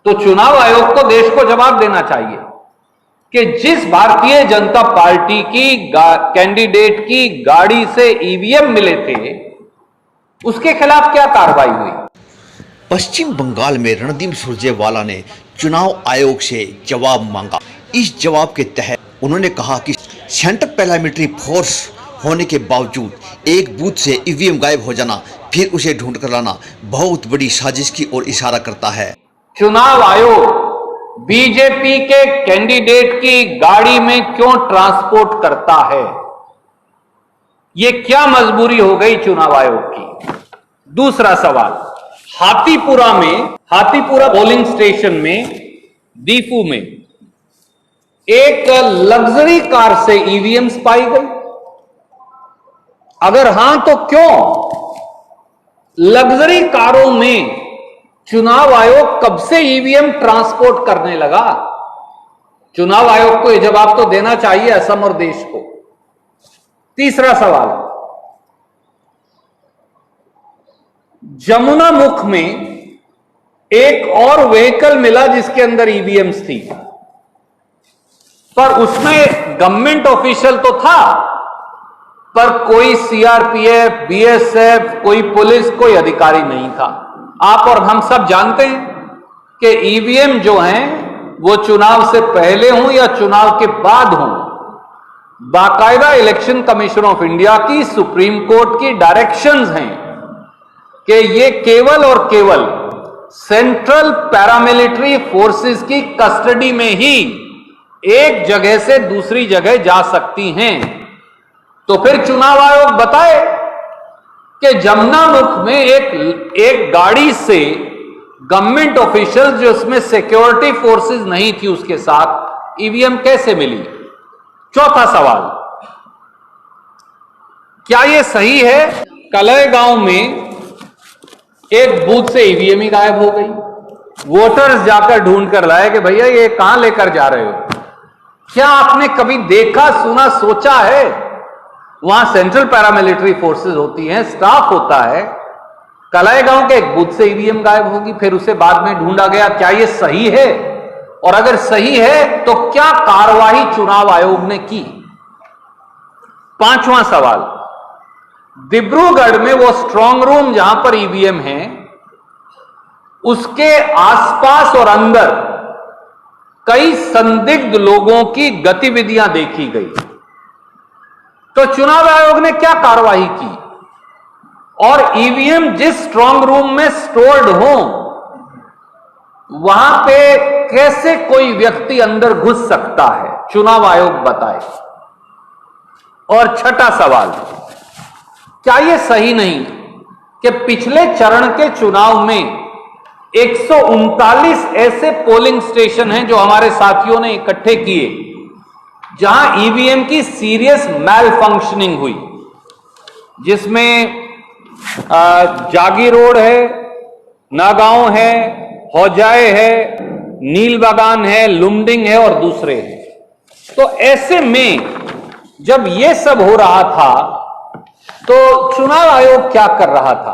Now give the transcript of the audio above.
तो चुनाव आयोग को देश को जवाब देना चाहिए कि जिस भारतीय जनता पार्टी की कैंडिडेट की गाड़ी से ईवीएम मिले थे, उसके खिलाफ क्या कार्रवाई हुई। पश्चिम बंगाल में रणदीप सुरजेवाला ने चुनाव आयोग से जवाब मांगा। इस जवाब के तहत उन्होंने कहा कि सेंट्रल पैरामिलिट्री फोर्स होने के बावजूद एक बूथ से ईवीएम गायब हो जाना, फिर उसे ढूंढ कर लाना बहुत बड़ी साजिश की ओर इशारा करता है। चुनाव आयोग बीजेपी के कैंडिडेट की गाड़ी में क्यों ट्रांसपोर्ट करता है? यह क्या मजबूरी हो गई चुनाव आयोग की? दूसरा सवाल, हाथीपुरा पोलिंग स्टेशन में, दीफू में एक लग्जरी कार से ईवीएम्स पाई गई। अगर हां तो क्यों? लग्जरी कारों में चुनाव आयोग कब से ईवीएम ट्रांसपोर्ट करने लगा? चुनाव आयोग को यह जवाब तो देना चाहिए असम और देश को। तीसरा सवाल, जमुनामुख में एक और व्हीकल मिला जिसके अंदर ईवीएम्स थी, पर उसमें गवर्नमेंट ऑफिशियल तो था, पर कोई सीआरपीएफ, बीएसएफ, कोई पुलिस, कोई अधिकारी नहीं था। आप और हम सब जानते हैं कि ईवीएम जो हैं वो चुनाव से पहले हों या चुनाव के बाद हों, बाकायदा इलेक्शन कमीशन ऑफ इंडिया की, सुप्रीम कोर्ट की डायरेक्शंस हैं कि ये केवल और केवल सेंट्रल पैरामिलिट्री फोर्सेस की कस्टडी में ही एक जगह से दूसरी जगह जा सकती हैं। तो फिर चुनाव आयोग बताए कि जमुनामुख में एक गाड़ी से गवर्नमेंट ऑफिशियल जिसमें सिक्योरिटी फोर्सेस नहीं थी उसके साथ ईवीएम कैसे मिली? चौथा सवाल, क्या यह सही है कलईगांव में एक बूथ से ईवीएम ही गायब हो गई, वोटर्स जाकर ढूंढ कर लाए कि भैया ये कहां लेकर जा रहे हो? क्या आपने कभी देखा, सुना, सोचा है? वहां सेंट्रल पैरामिलिट्री फोर्सेस होती हैं, स्टाफ होता है, कलईगांव के एक बूथ से ईवीएम गायब होगी, फिर उसे बाद में ढूंढा गया। क्या यह सही है? और अगर सही है तो क्या कार्रवाई चुनाव आयोग ने की? पांचवां सवाल, डिब्रूगढ़ में वो स्ट्रांग रूम जहां पर ईवीएम है, उसके आसपास और अंदर कई संदिग्ध लोगों की गतिविधियां देखी गई। तो चुनाव आयोग ने क्या कार्रवाई की? और ईवीएम जिस स्ट्रांग रूम में स्टोर्ड हो, वहां पे कैसे कोई व्यक्ति अंदर घुस सकता है? चुनाव आयोग बताए। और छठा सवाल, क्या यह सही नहीं कि पिछले चरण के चुनाव में 139 ऐसे पोलिंग स्टेशन हैं जो हमारे साथियों ने इकट्ठे किए, जहां ईवीएम की सीरियस मैल फंक्शनिंग हुई, जिसमें जागी रोड है, नागांव है, हौजाए है, नीलबागान है, लुमडिंग है और दूसरे हैं। तो ऐसे में जब यह सब हो रहा था तो चुनाव आयोग क्या कर रहा था?